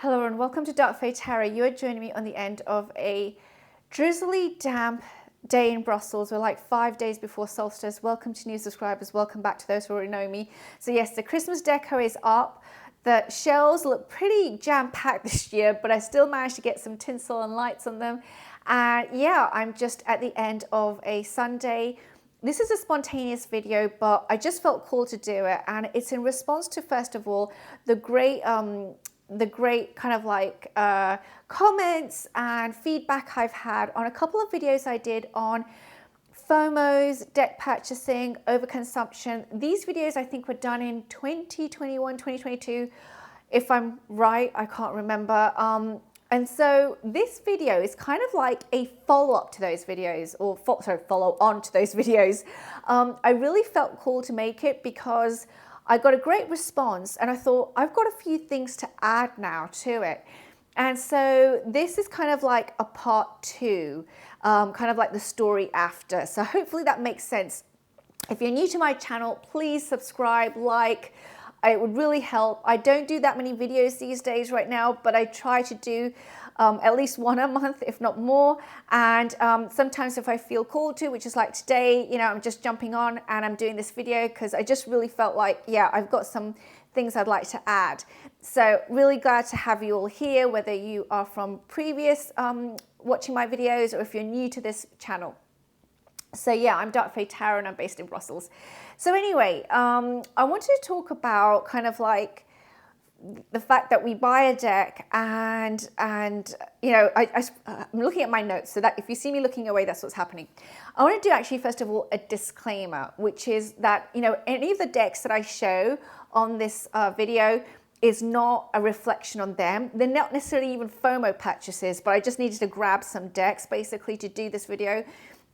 Hello and welcome to Darkfaetarot Tarot. You are joining me on the end of a drizzly, damp day in Brussels. We're like 5 days before solstice. Welcome to new subscribers. Welcome back to those who already know me. So yes, the Christmas deco is up. The shelves look pretty jam-packed this year, but I still managed to get some tinsel and lights on them. And yeah, I'm just at the end of a Sunday. This is a spontaneous video, but I just felt called to do it. And it's in response to, first of all, the great kind of like comments and feedback I've had on a couple of videos I did on FOMOs, deck purchasing, overconsumption. These videos I think were done in 2021, 2022, if I'm right, I can't remember. And so this video is kind of like a follow-up to those videos, or follow on to those videos. I really felt called to make it because I got a great response and I thought I've got a few things to add now to it. And so this is kind of like a part two, kind of like the story after. So hopefully that makes sense. If you're new to my channel, please subscribe, like. It would really help. I don't do that many videos these days right now, but I try to do at least one a month, if not more. And sometimes if I feel called to, which is like today, you know, I'm just jumping on and I'm doing this video because I just really felt like, yeah, I've got some things I'd like to add. So really glad to have you all here, whether you are from previous watching my videos or if you're new to this channel. So yeah, I'm Darkfaetarot Tarot and I'm based in Brussels. So anyway, I wanted to talk about kind of like the fact that we buy a deck and you know, I'm looking at my notes so that if you see me looking away, that's what's happening. I want to do actually, first of all, a disclaimer, which is that, you know, any of the decks that I show on this video is not a reflection on them. They're not necessarily even FOMO purchases, but I just needed to grab some decks basically to do this video.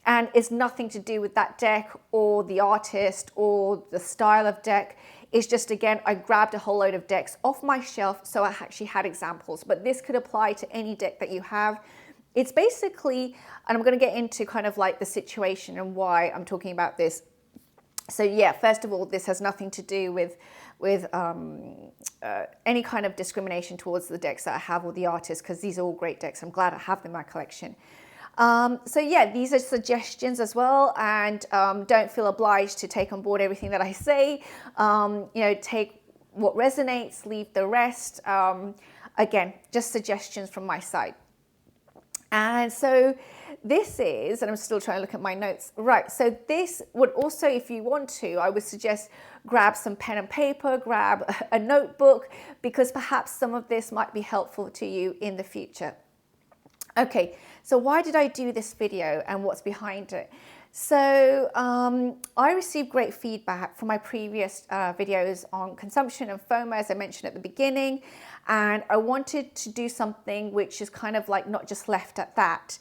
And it's nothing to do with that deck or the artist or the style of deck. It's just, again, I grabbed a whole load of decks off my shelf, so I actually had examples. But this could apply to any deck that you have. It's basically, and I'm going to get into kind of like the situation and why I'm talking about this. So yeah, first of all, this has nothing to do with any kind of discrimination towards the decks that I have or the artist, because these are all great decks. I'm glad I have them in my collection. So yeah, these are suggestions as well, and don't feel obliged to take on board everything that I say. You know, take what resonates, leave the rest. Again, just suggestions from my side. And so this is, and I'm still trying to look at my notes. Right, so this would also, if you want to, I would suggest grab some pen and paper, grab a notebook, because perhaps some of this might be helpful to you in the future. Okay, so why did I do this video and what's behind it? So I received great feedback from my previous videos on consumption and FOMO, as I mentioned at the beginning, and I wanted to do something which is kind of like not just left at that.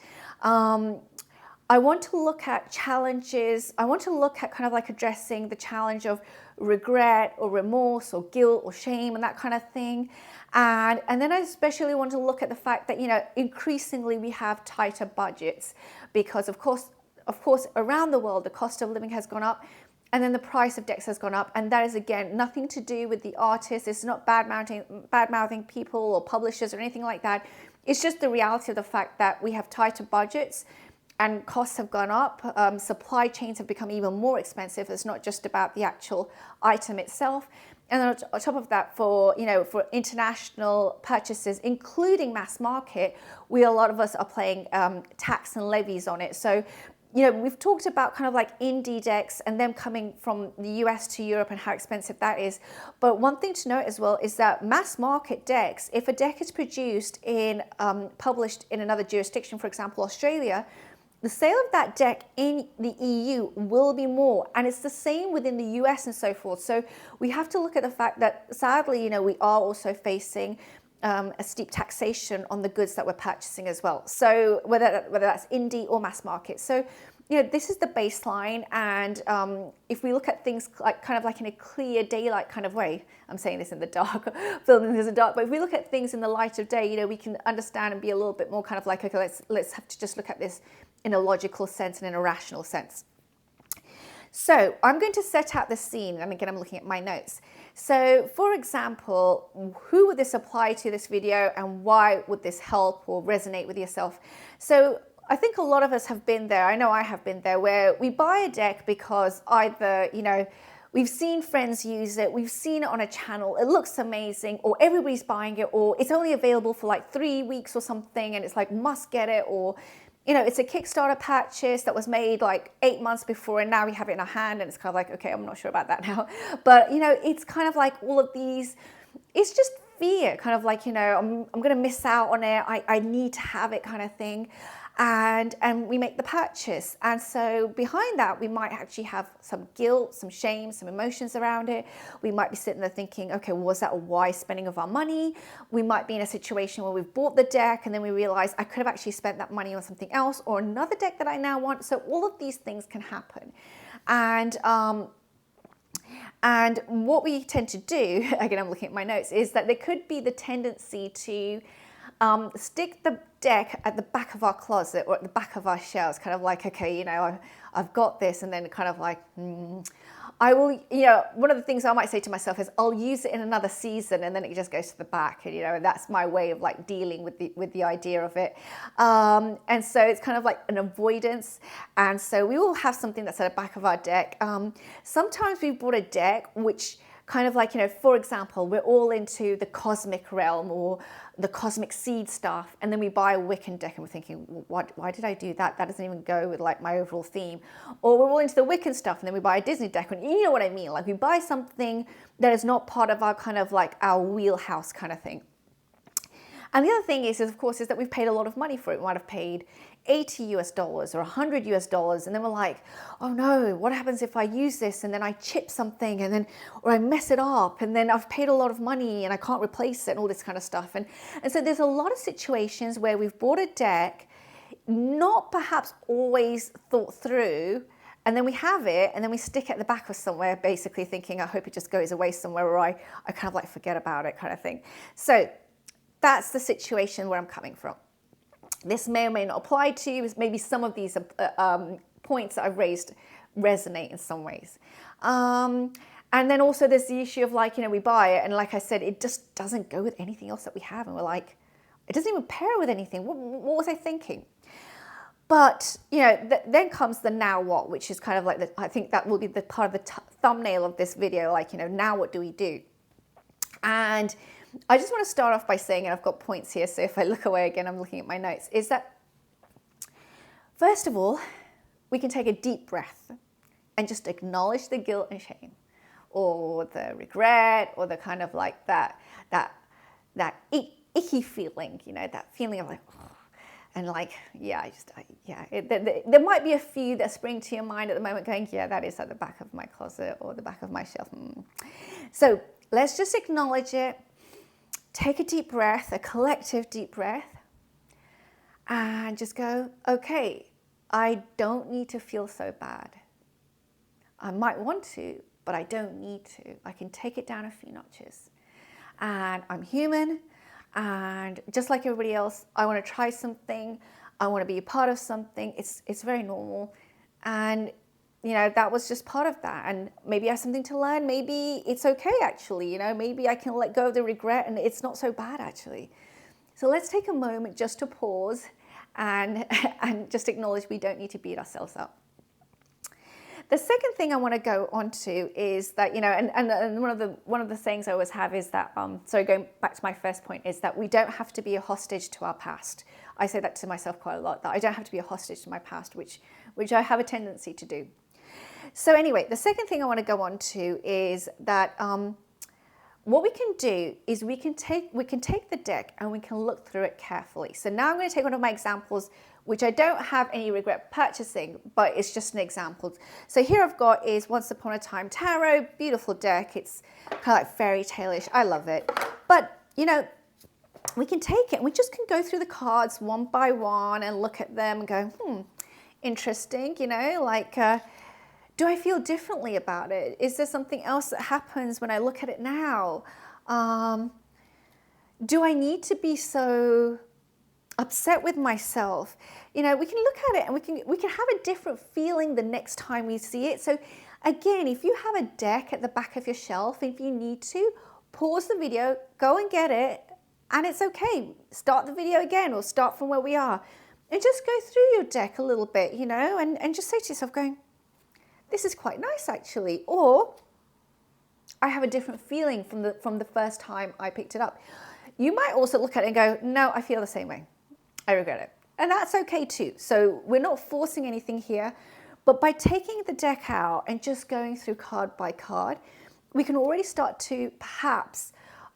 I want to look at challenges. I want to look at kind of like addressing the challenge of regret or remorse or guilt or shame and that kind of thing. And then I especially want to look at the fact that, you know, increasingly we have tighter budgets because of course, around the world, the cost of living has gone up and then the price of decks has gone up. And that is, again, nothing to do with the artist. It's not bad-mouthing people or publishers or anything like that. It's just the reality of the fact that we have tighter budgets and costs have gone up. Supply chains have become even more expensive. It's not just about the actual item itself. And then on top of that, for international purchases, including mass market, a lot of us are paying tax and levies on it. So, you know, we've talked about kind of like indie decks and them coming from the US to Europe and how expensive that is. But one thing to note as well is that mass market decks, if a deck is produced in, published in another jurisdiction, for example, Australia, the sale of that deck in the EU will be more, and it's the same within the US and so forth. So we have to look at the fact that, sadly, you know, we are also facing a steep taxation on the goods that we're purchasing as well. So whether that's indie or mass market. So, you know, this is the baseline, and if we look at things like kind of like in a clear daylight kind of way, I'm saying this in the dark, filming this in the dark, but if we look at things in the light of day, you know, we can understand and be a little bit more kind of like, okay, let's have to just look at this in a logical sense and in a rational sense. So I'm going to set out the scene, and again, I'm looking at my notes. So for example, who would this apply to, this video, and why would this help or resonate with yourself? So I think a lot of us have been there. I know I have been there, where we buy a deck because either, we've seen friends use it, we've seen it on a channel, it looks amazing, or everybody's buying it, or it's only available for like 3 weeks or something, and it's like must get it, or it's a Kickstarter purchase that was made like 8 months before, and now we have it in our hand, and it's kind of like, okay, I'm not sure about that now. But, it's kind of like all of these, it's just fear, kind of like, I'm going to miss out on it. I need to have it kind of thing. And we make the purchase. And so behind that, we might actually have some guilt, some shame, some emotions around it. We might be sitting there thinking, okay, well, was that a wise spending of our money? We might be in a situation where we've bought the deck and then we realize I could have actually spent that money on something else or another deck that I now want. So all of these things can happen. And what we tend to do, again, I'm looking at my notes, is that there could be the tendency to stick the deck at the back of our closet or at the back of our shelves, kind of like, okay, I've got this, and then kind of like, I will, one of the things I might say to myself is I'll use it in another season, and then it just goes to the back, and that's my way of like dealing with the idea of it. And so it's kind of like an avoidance. And so we all have something that's at the back of our deck. Sometimes we've bought a deck which kind of like, for example, we're all into the cosmic realm or the cosmic seed stuff, and then we buy a Wiccan deck and we're thinking, well, why did I do that? That doesn't even go with like my overall theme. Or we're all into the Wiccan stuff and then we buy a Disney deck, and you know what I mean? Like we buy something that is not part of our kind of like our wheelhouse kind of thing. And the other thing is of course, is that we've paid a lot of money for it. We might have paid $80 or $100, and then we're like, oh no, what happens if I use this and then I chip something, and then, or I mess it up, and then I've paid a lot of money and I can't replace it, and all this kind of stuff. And so there's a lot of situations where we've bought a deck, not perhaps always thought through, and then we have it, and then we stick it at the back of somewhere, basically thinking, I hope it just goes away somewhere, or I kind of like forget about it kind of thing. So that's the situation where I'm coming from. This may or may not apply to you. Maybe some of these points that I've raised resonate in some ways. And then also there's the issue of like, we buy it, and like I said, it just doesn't go with anything else that we have. And we're like, it doesn't even pair with anything. What was I thinking? But, then comes the now what, which is kind of like, I think that will be the part of the thumbnail of this video, like, now what do we do? And I just want to start off by saying, and I've got points here, so if I look away again, I'm looking at my notes, is that, first of all, we can take a deep breath and just acknowledge the guilt and shame, or the regret, or the kind of like that icky feeling, that feeling of like, oh, and like, there might be a few that spring to your mind at the moment going, yeah, that is at the back of my closet or the back of my shelf. So let's just acknowledge it. Take a deep breath, a collective deep breath, and just go, okay, I don't need to feel so bad. I might want to, but I don't need to. I can take it down a few notches. And I'm human, and just like everybody else, I want to try something. I want to be a part of something. It's very normal. And that was just part of that. And maybe I have something to learn. Maybe it's okay, actually. Maybe I can let go of the regret and it's not so bad, actually. So let's take a moment just to pause and just acknowledge we don't need to beat ourselves up. The second thing I want to go on to is that, and one of the sayings I always have is that, going back to my first point, is that we don't have to be a hostage to our past. I say that to myself quite a lot, that I don't have to be a hostage to my past, which I have a tendency to do. So anyway, the second thing I want to go on to is that what we can do is we can take the deck and we can look through it carefully. So now I'm going to take one of my examples, which I don't have any regret purchasing, but it's just an example. So here I've got is Once Upon a Time Tarot, beautiful deck. It's kind of like fairy tale-ish. I love it. But, we can take it and we just can go through the cards one by one and look at them and go, interesting, do I feel differently about it? Is there something else that happens when I look at it now? Do I need to be so upset with myself? We can look at it and we can have a different feeling the next time we see it. So Again, if you have a deck at the back of your shelf, if you need to, pause the video, go and get it, and it's okay. Start the video again or start from where we are and just go through your deck a little bit, you know, and just say to yourself going, this is quite nice actually, or I have a different feeling from the first time I picked it up. You might also look at it and go, no, I feel the same way. I regret it. And that's okay too. So we're not forcing anything here, but by taking the deck out and just going through card by card, we can already start to perhaps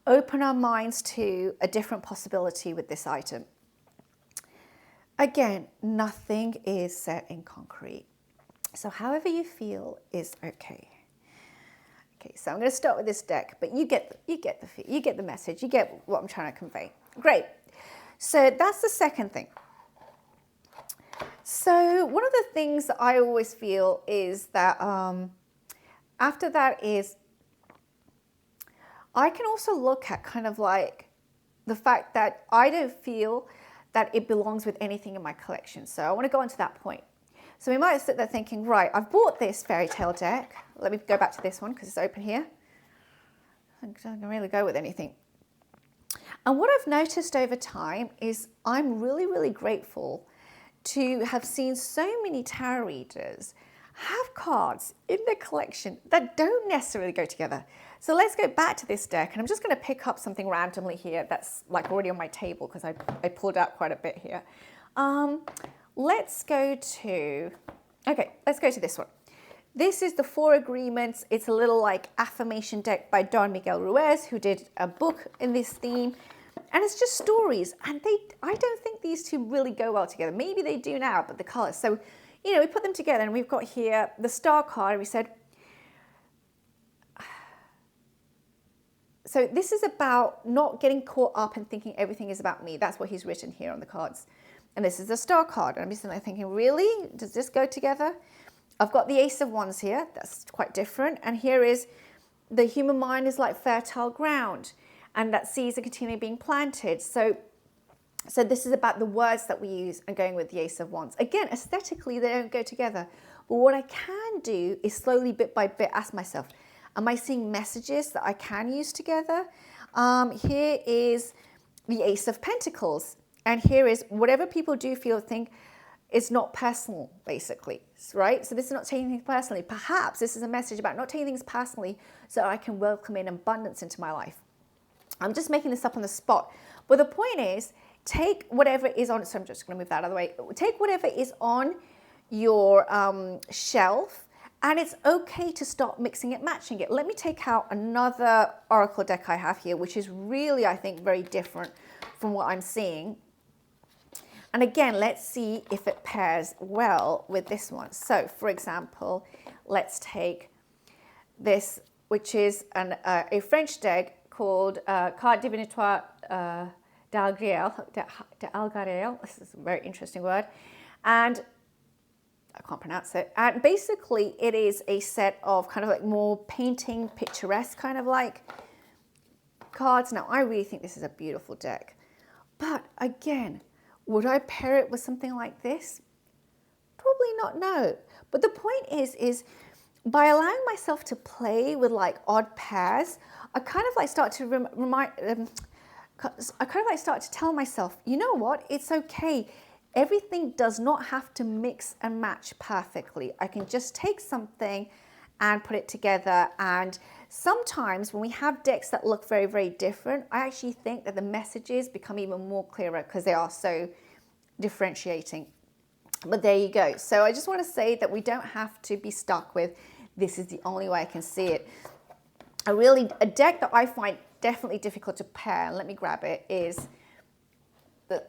open our minds to a different possibility with this item. Again, nothing is set in concrete. So however you feel is okay. Okay, so I'm going to start with this deck, but you get the message, you get what I'm trying to convey. Great. So that's the second thing. So one of the things that I always feel is that after that is I can also look at kind of like the fact that I don't feel that it belongs with anything in my collection. So I want to go on to that point. So we might sit there thinking, right, I've bought this fairy tale deck. Let me go back to this one because it's open here. I can really go with anything. And what I've noticed over time is I'm really, really grateful to have seen so many tarot readers have cards in their collection that don't necessarily go together. So let's go back to this deck, and I'm just going to pick up something randomly here that's like already on my table because I pulled out quite a bit here. Let's go to this one. This is the Four Agreements. It's a little like affirmation deck by Don Miguel Ruiz, who did a book in this theme. And it's just stories. And I don't think these two really go well together. Maybe they do now, but the colors. So, you know, we put them together and we've got here the Star card. We said, so this is about not getting caught up and thinking everything is about me. That's what he's written here on the cards. And this is the Star card. And I'm just thinking, really? Does this go together? I've got the Ace of Wands here. That's quite different. And here is the human mind is like fertile ground, and that seeds are continually being planted. So this is about the words that we use and going with the Ace of Wands. Again, aesthetically, they don't go together. But what I can do is slowly, bit by bit, ask myself, am I seeing messages that I can use together? Here is the Ace of Pentacles. And here is whatever people do feel or think is not personal, basically, right? So this is not taking things personally. Perhaps this is a message about not taking things personally so I can welcome in abundance into my life. I'm just making this up on the spot. But the point is, take whatever is on, so I'm just going to move that out of the way. Take whatever is on your shelf, and it's okay to start mixing it, matching it. Let me take out another Oracle deck I have here, which is really, I think, very different from what I'm seeing. And again, let's see if it pairs well with this one. So, for example, let's take this, which is a French deck called Carte Divinatoire d'Algarel. This is a very interesting word. And I can't pronounce it. And basically, it is a set of kind of like more painting, picturesque kind of like cards. Now, I really think this is a beautiful deck. But again, would I pair it with something like this? Probably not, no. But the point is by allowing myself to play with like odd pairs, I kind of like start to start to tell myself, you know what? It's okay. Everything does not have to mix and match perfectly. I can just take something and put it together. And sometimes when we have decks that look very, very different, I actually think that the messages become even more clearer because they are so differentiating. But there you go. So I just want to say that we don't have to be stuck with, this is the only way I can see it. A deck that I find definitely difficult to pair, and let me grab it, is the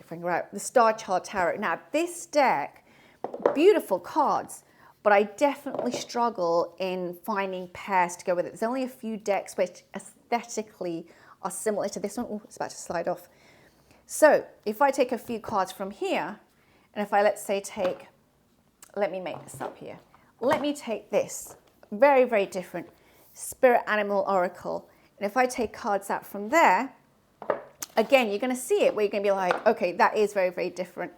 Starchild Tarot. Now this deck, beautiful cards, but I definitely struggle in finding pairs to go with it. There's only a few decks which aesthetically are similar to this one. Oh, it's about to slide off. So if I take a few cards from here, and if I, let's say, let me make this up here. Let me take this, very, very different Spirit Animal Oracle. And if I take cards out from there, again, you're going to see it where you're going to be like, okay, that is very, very different.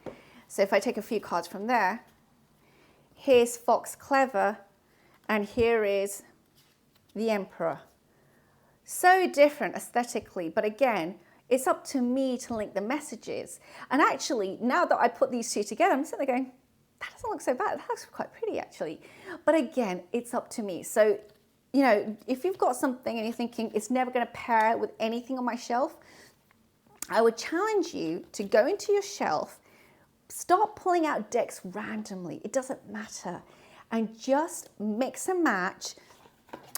So if I take a few cards from there, here's Fox Clever, And here is the Emperor. So different aesthetically, but again, it's up to me to link the messages. And actually, now that I put these two together, I'm sitting there going, that doesn't look so bad. That looks quite pretty, actually. But again, it's up to me. So, you know, if you've got something and you're thinking it's never going to pair with anything on my shelf, I would challenge you to go into your shelf, start pulling out decks randomly. It doesn't matter. And just mix and match.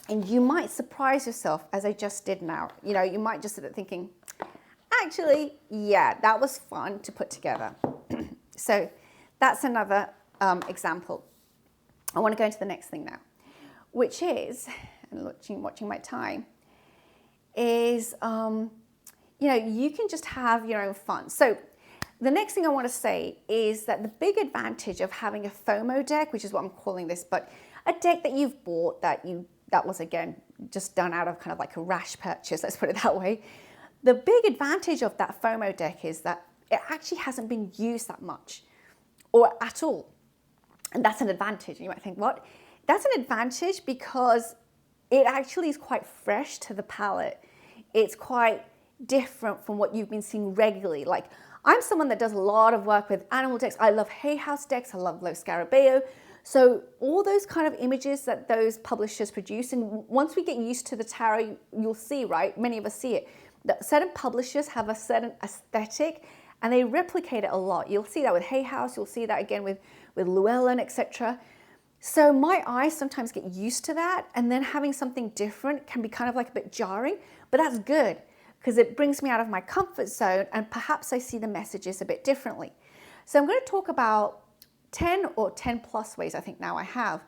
And you might surprise yourself, as I just did now. You know, you might just sit there thinking, actually, yeah, that was fun to put together. So that's another example. I want to go into the next thing now, which is, and watching my time, is, you know, you can just have your own fun. So the next thing I want to say is that the big advantage of having a FOMO deck, which is what I'm calling this, but a deck that you've bought that was, again, just done out of kind of like a rash purchase, let's put it that way. The big advantage of that FOMO deck is that it actually hasn't been used that much or at all. And that's an advantage. And you might think, what? That's an advantage because it actually is quite fresh to the palette. It's quite different from what you've been seeing regularly. Like, I'm someone that does a lot of work with animal decks. I love Hay House decks. I love Los Scarabeo. So all those kind of images that those publishers produce, and once we get used to the tarot, you'll see, right? Many of us see it. That certain publishers have a certain aesthetic and they replicate it a lot. You'll see that with Hay House. You'll see that again with Llewellyn, etc. So my eyes sometimes get used to that, and then having something different can be kind of like a bit jarring, but that's good because it brings me out of my comfort zone and perhaps I see the messages a bit differently. So I'm going to talk about 10 or 10 plus ways, I think now I have,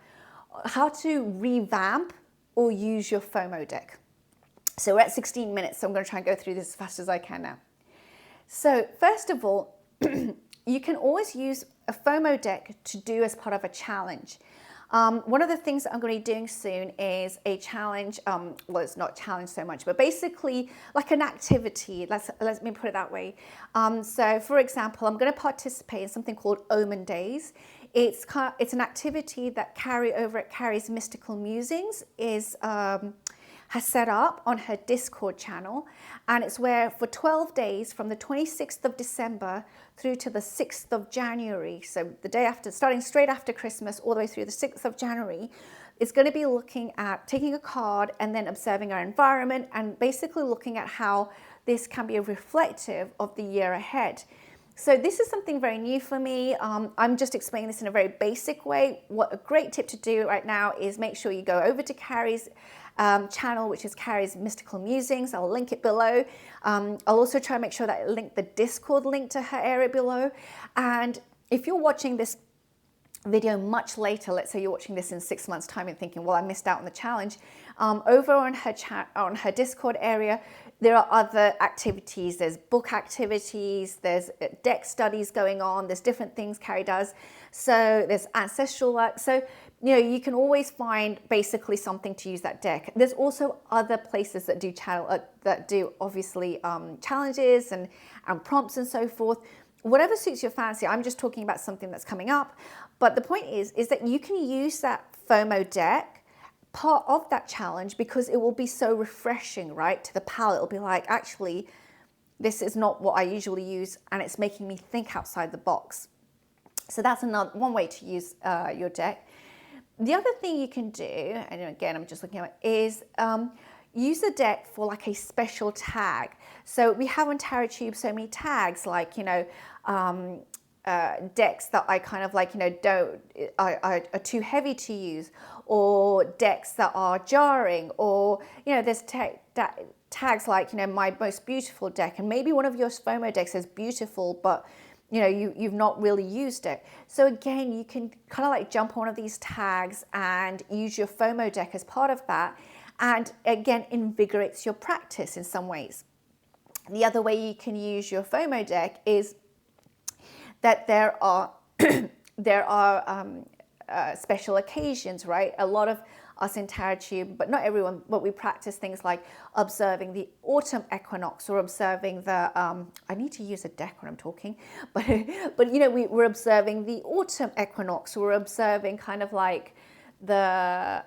how to revamp or use your FOMO deck. So we're at 16 minutes, so I'm going to try and go through this as fast as I can now. So first of all, you can always use a FOMO deck to do as part of a challenge. One of the things that I'm going to be doing soon is a challenge, well, it's not a challenge so much, but basically like an activity, let me put it that way. So for example, I'm going to participate in something called Omen Days. It's an activity that Carrie over at Carrie's Mystical Musings has set up on her Discord channel, and it's where for 12 days from the 26th of December through to the 6th of January, so the day after, starting straight after Christmas all the way through the 6th of January, it's going to be looking at taking a card and then observing our environment and basically looking at how this can be reflective of the year ahead. So this is something very new for me. I'm just explaining this in a very basic way. What a great tip to do right now is make sure you go over to Carrie's channel, which is Carrie's Mystical Musings. I'll link it below. I'll also try and make sure that I link the Discord link to her area below. And if you're watching this video much later, let's say you're watching this in 6 months' time and thinking, well, I missed out on the challenge, over on her Discord area, there are other activities. There's book activities, there's deck studies going on, there's different things Carrie does. So there's ancestral work. So, you know, you can always find basically something to use that deck. There's also other places that do obviously challenges and prompts and so forth. Whatever suits your fancy. I'm just talking about something that's coming up. But the point is that you can use that FOMO deck part of that challenge because it will be so refreshing, right, to the palette. It'll be like, actually, this is not what I usually use, and it's making me think outside the box. So that's one way to use your deck. The other thing you can do, and again, I'm just looking at it, is use the deck for like a special tag. So we have on TarotTube so many tags, like, you know, decks that I kind of like, you know, are too heavy to use, or decks that are jarring, or, you know, there's tags like, you know, my most beautiful deck, and maybe one of your FOMO decks is beautiful, but you know, you've not really used it. So again, you can kind of like jump on one of these tags and use your FOMO deck as part of that, and again, invigorates your practice in some ways. The other way you can use your FOMO deck is that there are special occasions, right? A lot of us in TarotTube, but not everyone, but we practice things like observing the autumn equinox or observing the, I need to use a deck when I'm talking, but you know, we're observing the autumn equinox, we're observing kind of like the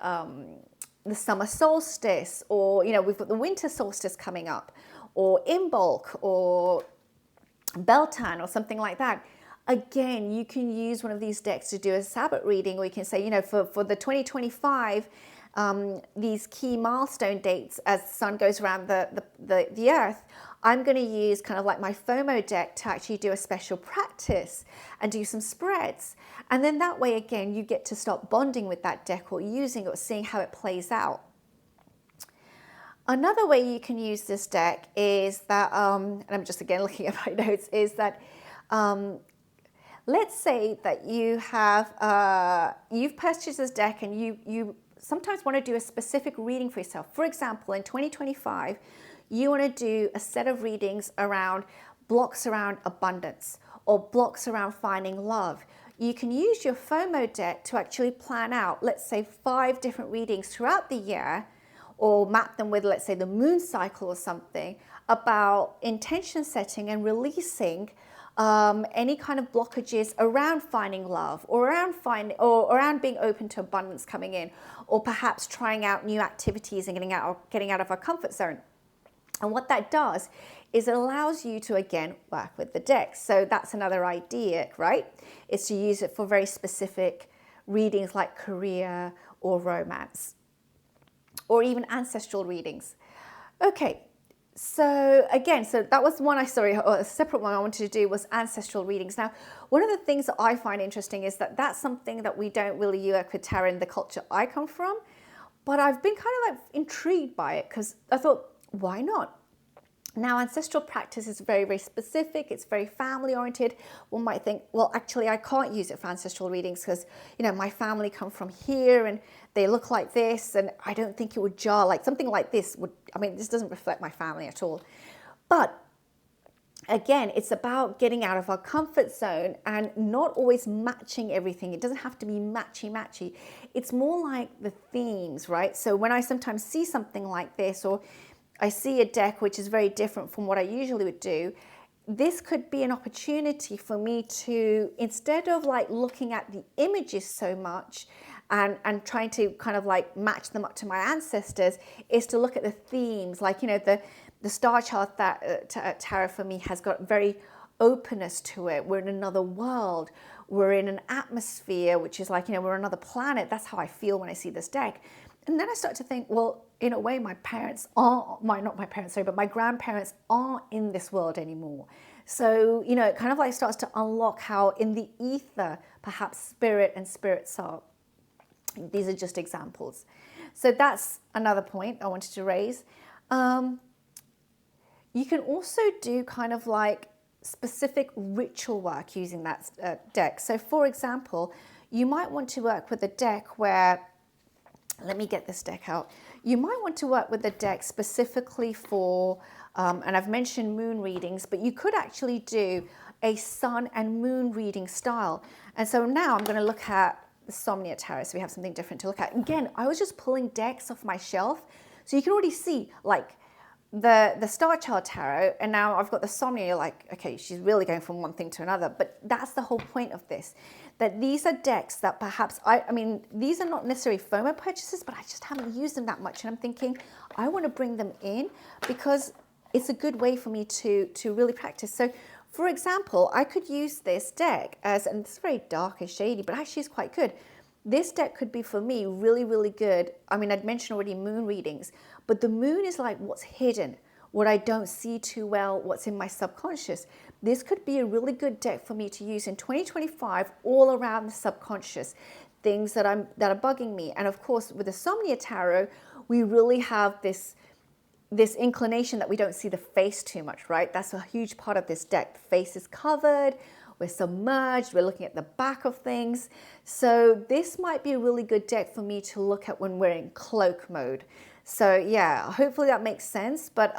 summer solstice, or, you know, we've got the winter solstice coming up, or Imbolc, or Beltan, or something like that. Again, you can use one of these decks to do a Sabbath reading, or you can say, you know, for the 2025, these key milestone dates as the sun goes around the earth, I'm going to use kind of like my FOMO deck to actually do a special practice and do some spreads. And then that way, again, you get to start bonding with that deck, or using it, or seeing how it plays out. Another way you can use this deck is that, and I'm just again looking at my notes, is that let's say that you have, you've purchased this deck, and you sometimes want to do a specific reading for yourself. For example, in 2025, you want to do a set of readings around blocks around abundance, or blocks around finding love. You can use your FOMO deck to actually plan out, let's say, 5 different readings throughout the year, or map them with, let's say, the moon cycle or something, about intention setting and releasing any kind of blockages around finding love, or around being open to abundance coming in, or perhaps trying out new activities and getting out of our comfort zone. And what that does is it allows you to, again, work with the deck. So that's another idea, right? Is to use it for very specific readings like career or romance, or even ancestral readings. Okay, so again, so that was one a separate one I wanted to do was ancestral readings. Now, one of the things that I find interesting is that that's something that we don't really work with tarot in the culture I come from, but I've been kind of like intrigued by it, because I thought, why not? Now, ancestral practice is very, very specific. It's very family oriented. One might think, well, actually, I can't use it for ancestral readings because, you know, my family come from here and they look like this, and I don't think it would jar. Like something like this would, I mean, this doesn't reflect my family at all. But again, it's about getting out of our comfort zone and not always matching everything. It doesn't have to be matchy. It's more like the themes, right? So when I sometimes see something like this, or I see a deck which is very different from what I usually would do, this could be an opportunity for me to, instead of like looking at the images so much and trying to kind of like match them up to my ancestors, is to look at the themes. Like, you know, the Starchild Tarot for me has got very openness to it. We're in another world. We're in an atmosphere, which is like, you know, we're another planet. That's how I feel when I see this deck. And then I start to think, well, in a way, my grandparents aren't in this world anymore. So, you know, it kind of like starts to unlock how in the ether, perhaps spirit and spirits are. These are just examples. So that's another point I wanted to raise. You can also do kind of like specific ritual work using that deck. So for example, you might want to work with a deck where, let me get this deck out. You might want to work with a deck specifically for, and I've mentioned moon readings, but you could actually do a sun and moon reading style. And so now I'm going to look at the Somnia Tarot, so we have something different to look at. Again, I was just pulling decks off my shelf, so you can already see like the Starchild Tarot, and now I've got the Somnia. You're like, okay, she's really going from one thing to another, but that's the whole point of this. That these are decks that perhaps, I mean, these are not necessarily FOMO purchases, but I just haven't used them that much. And I'm thinking, I want to bring them in because it's a good way for me to really practice. So for example, I could use this deck as, and it's very dark and shady, but actually it's quite good. This deck could be for me really, really good. I mean, I'd mentioned already moon readings, but the moon is like what's hidden, what I don't see too well, what's in my subconscious. This could be a really good deck for me to use in 2025, all around the subconscious, things that are bugging me. And of course, with the Somnia Tarot, we really have this inclination that we don't see the face too much, right? That's a huge part of this deck. The face is covered, we're submerged, we're looking at the back of things. So this might be a really good deck for me to look at when we're in cloak mode. So yeah, hopefully that makes sense. But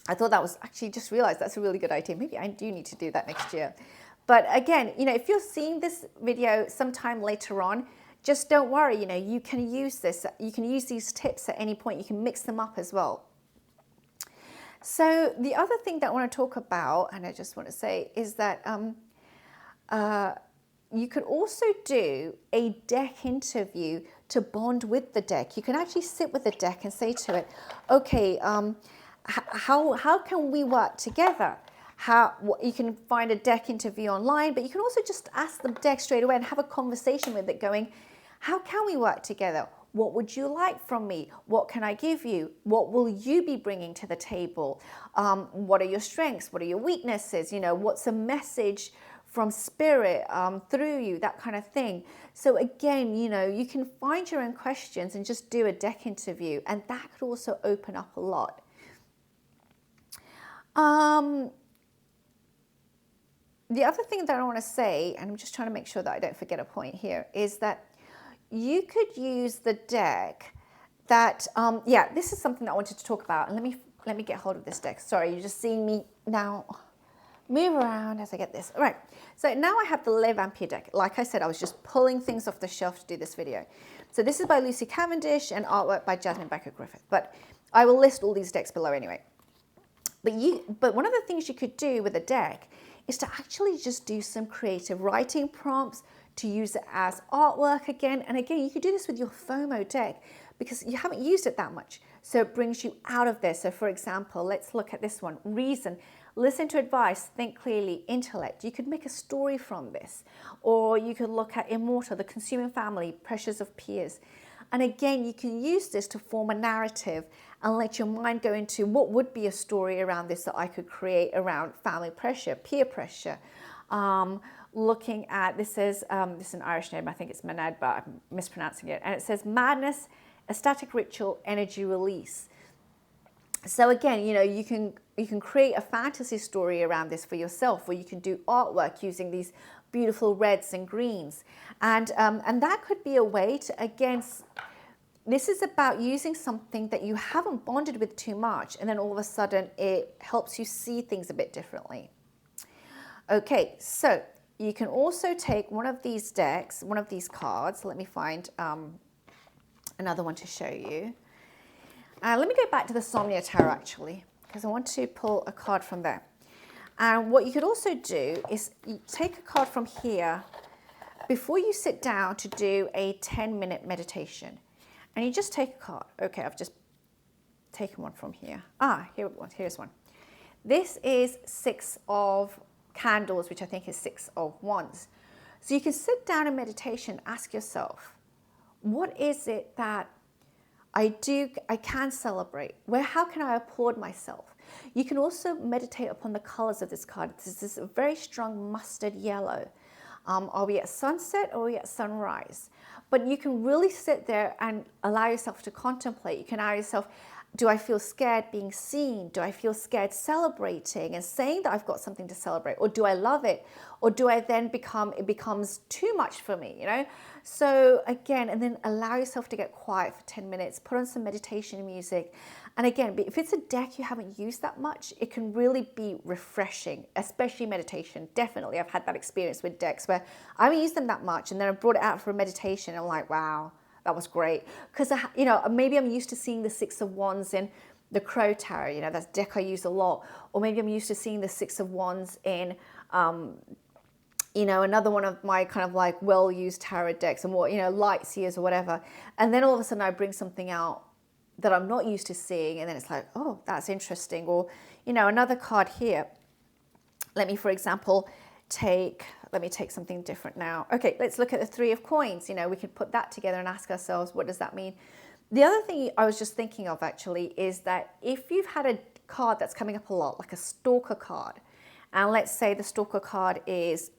I thought that was, actually just realized that's a really good idea. Maybe I do need to do that next year. But again, you know, if you're seeing this video sometime later on, just don't worry, you know, you can use this. You can use these tips at any point. You can mix them up as well. So the other thing that I want to talk about, and I just want to say, is that you could also do a deck interview to bond with the deck. You can actually sit with the deck and say to it, okay, how can we work together? You can find a deck interview online, but you can also just ask the deck straight away and have a conversation with it going, how can we work together? What would you like from me? What can I give you? What will you be bringing to the table? What are your strengths? What are your weaknesses? You know, what's a message from spirit through you? That kind of thing. So again, you know, you can find your own questions and just do a deck interview, and that could also open up a lot. The other thing that I want to say, and I'm just trying to make sure that I don't forget a point here, is that you could use the deck that, yeah, this is something that I wanted to talk about. And let me get hold of this deck. Sorry, you're just seeing me now move around as I get this. All right, so now I have the Le Vampire deck. Like I said, I was just pulling things off the shelf to do this video. So this is by Lucy Cavendish and artwork by Jasmine Becker-Griffith. But I will list all these decks below anyway. But one of the things you could do with a deck is to actually just do some creative writing prompts, to use it as artwork again. And again, you could do this with your FOMO deck because you haven't used it that much. So it brings you out of there. So for example, let's look at this one. Reason, listen to advice, think clearly, intellect. You could make a story from this. Or you could look at Immortal, the consuming family, pressures of peers. And again, you can use this to form a narrative and let your mind go into what would be a story around this that I could create around family pressure, peer pressure. Looking at, this is an Irish name, I think it's Manad, but I'm mispronouncing it. And it says madness, a static ritual, energy release. So again, you know, you can create a fantasy story around this for yourself, or you can do artwork using these beautiful reds and greens. And that could be a way to, again, this is about using something that you haven't bonded with too much, and then all of a sudden it helps you see things a bit differently. Okay, so you can also take one of these decks, one of these cards. Let me find another one to show you. Let me go back to the Somnia Tarot actually, because I want to pull a card from there. And what you could also do is you take a card from here before you sit down to do a 10-minute meditation. And you just take a card. Okay, I've just taken one from here. Here's one. This is 6 of Candles, which I think is 6 of Wands. So you can sit down in meditation, ask yourself, what is it that I can celebrate? How can I applaud myself? You can also meditate upon the colors of this card. This is a very strong mustard yellow. Are we at sunset or are we at sunrise? But you can really sit there and allow yourself to contemplate. You can ask yourself, do I feel scared being seen? Do I feel scared celebrating and saying that I've got something to celebrate? Or do I love it? Or do I then it becomes too much for me, you know? So again, and then allow yourself to get quiet for 10 minutes, put on some meditation music. And again, if it's a deck you haven't used that much, it can really be refreshing, especially meditation. Definitely, I've had that experience with decks where I haven't used them that much, and then I brought it out for a meditation, and I'm like, wow, that was great. Because, you know, maybe I'm used to seeing the 6 of Wands in the Crow Tarot, you know, that's a deck I use a lot. Or maybe I'm used to seeing the 6 of Wands in, you know, another one of my kind of like well-used tarot decks, and what, you know, Light Seers or whatever. And then all of a sudden I bring something out that I'm not used to seeing, and then it's like, oh, that's interesting. Or, you know, another card here. Let me, for example, let me take something different now. Okay, let's look at the 3 of Coins. You know, we could put that together and ask ourselves, what does that mean? The other thing I was just thinking of actually is that if you've had a card that's coming up a lot, like a Stalker card, and let's say the Stalker card is,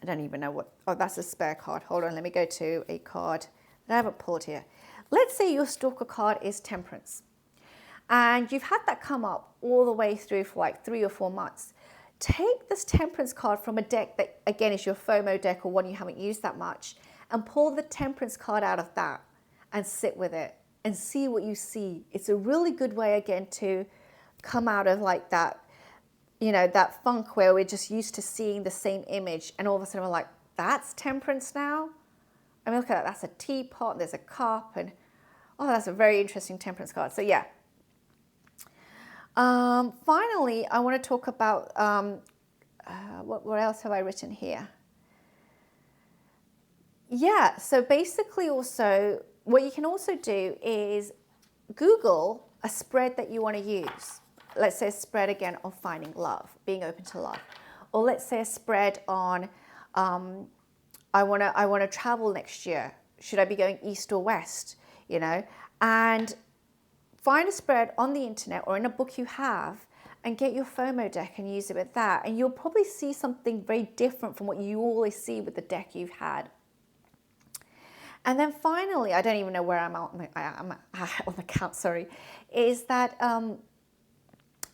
I don't even know what, oh, that's a spare card. Hold on, let me go to a card that I haven't pulled here. Let's say your Stalker card is Temperance, and you've had that come up all the way through for like 3 or 4 months. Take this Temperance card from a deck that, again, is your FOMO deck or one you haven't used that much, and pull the Temperance card out of that and sit with it and see what you see. It's a really good way, again, to come out of like that, you know, that funk where we're just used to seeing the same image, and all of a sudden we're like, that's Temperance now? I mean, look at that. That's a teapot, there's a cup, and oh, that's a very interesting Temperance card. So yeah. Finally, I want to talk about, what else have I written here? Yeah, so basically also what you can also do is Google a spread that you want to use. Let's say a spread again on finding love, being open to love. Or let's say a spread on I want to travel next year. Should I be going east or west? You know, and find a spread on the internet or in a book you have and get your FOMO deck and use it with that. And you'll probably see something very different from what you always see with the deck you've had. And then finally, I don't even know where I'm on the count, sorry, is that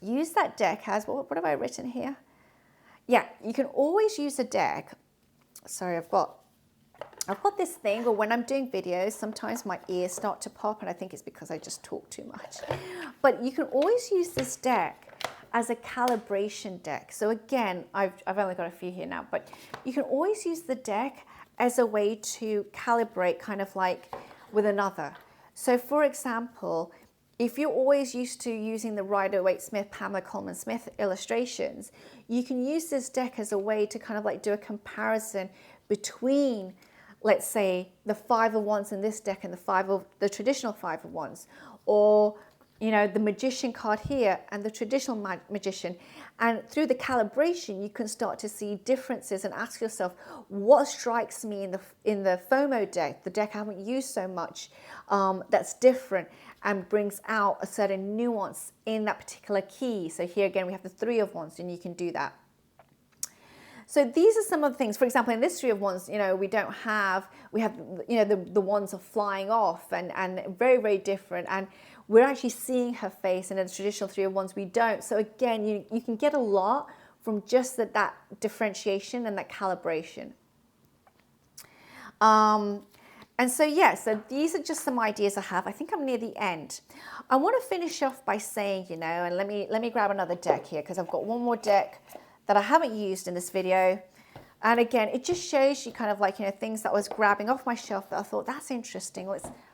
use that deck as, what have I written here? Yeah, you can always use a deck. Sorry, I've got this thing, or when I'm doing videos, sometimes my ears start to pop, and I think it's because I just talk too much. But you can always use this deck as a calibration deck. So again, I've only got a few here now, but you can always use the deck as a way to calibrate, kind of like with another. So for example, if you're always used to using the Rider-Waite-Smith, Pamela Coleman-Smith illustrations, you can use this deck as a way to kind of like do a comparison between, let's say, the Five of Wands in this deck and the traditional Five of Wands, or you know, the Magician card here and the traditional Magician. And through the calibration, you can start to see differences and ask yourself, what strikes me in the FOMO deck, the deck I haven't used so much, that's different and brings out a certain nuance in that particular key. So here again, we have the Three of Wands, and you can do that. So these are some of the things. For example, in this Three of Wands, you know, we have, you know, the wands are flying off and very, very different. And we're actually seeing her face, and in the traditional Three of Wands, we don't. So again, you can get a lot from just that differentiation and that calibration. And so, yeah, so these are just some ideas I have. I think I'm near the end. I want to finish off by saying, you know, and let me grab another deck here, because I've got one more deck that I haven't used in this video. And again, it just shows you kind of like, you know, things that I was grabbing off my shelf that I thought, that's interesting.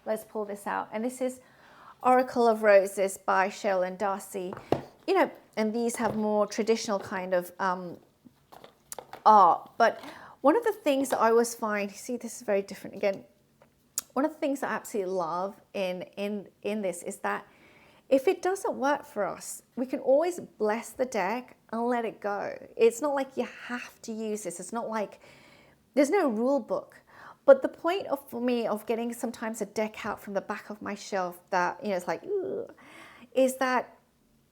Let's pull this out. And this is Oracle of Roses by Cheryl and Darcy. You know, and these have more traditional kind of art. But one of the things that I always find, see, this is very different again. One of the things I absolutely love in this is that if it doesn't work for us, we can always bless the deck and let it go. It's not like you have to use this. It's not like there's no rule book. But the point for me of getting sometimes a deck out from the back of my shelf that, you know, it's like, ugh, is that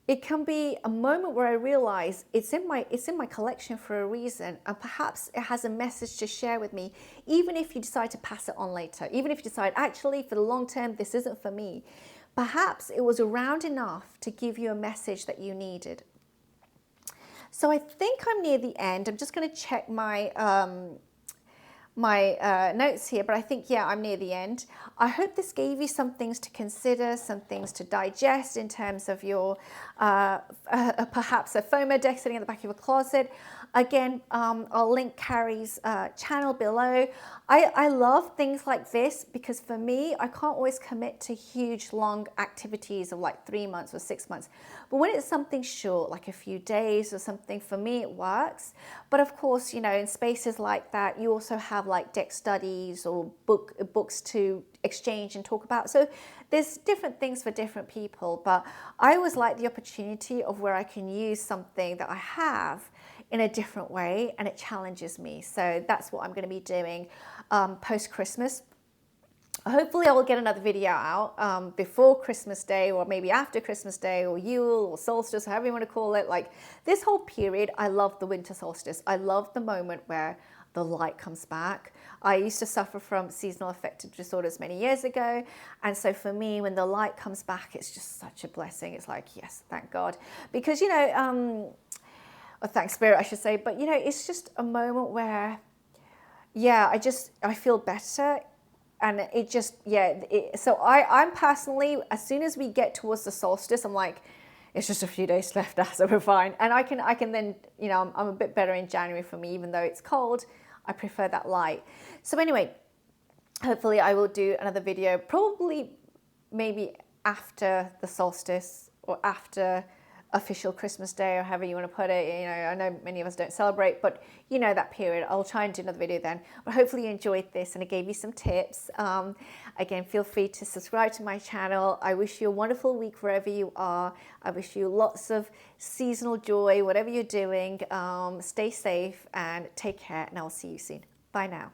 it can be a moment where I realize it's in my collection for a reason, and perhaps it has a message to share with me, even if you decide to pass it on later, even if you decide, actually, for the long term, this isn't for me. Perhaps it was around enough to give you a message that you needed. So I think I'm near the end. I'm just going to check my notes here, but I think, yeah, I'm near the end. I hope this gave you some things to consider, some things to digest in terms of your perhaps a FOMO deck sitting in the back of your closet. Again, I'll link Carrie's channel below. I love things like this because for me, I can't always commit to huge, long activities of like 3 months or 6 months. But when it's something short, like a few days or something, for me, it works. But of course, you know, in spaces like that, you also have like deck studies or books to exchange and talk about. So there's different things for different people. But I always like the opportunity of where I can use something that I have in a different way, and it challenges me. So that's what I'm going to be doing post-Christmas. Hopefully I will get another video out before Christmas Day, or maybe after Christmas Day, or Yule or solstice, however you want to call it. Like this whole period, I love the winter solstice. I love the moment where the light comes back. I used to suffer from seasonal affective disorders many years ago. And so for me, when the light comes back, it's just such a blessing. It's like, yes, thank God. Because, you know, or thank Spirit, I should say. But, you know, it's just a moment where, yeah, I feel better. And it just, yeah. So I'm personally, as soon as we get towards the solstice, I'm like, it's just a few days left, so we're fine. And I can then, you know, I'm a bit better in January for me, even though it's cold. I prefer that light. So anyway, hopefully I will do another video, probably maybe after the solstice or after official Christmas day or however you want to put it. You know, I know many of us don't celebrate, but you know that period. I'll try and do another video then. But hopefully you enjoyed this and it gave you some tips. Again, feel free to subscribe to my channel. I wish you a wonderful week wherever you are. I wish you lots of seasonal joy, whatever you're doing. Stay safe and take care, and I'll see you soon. Bye now.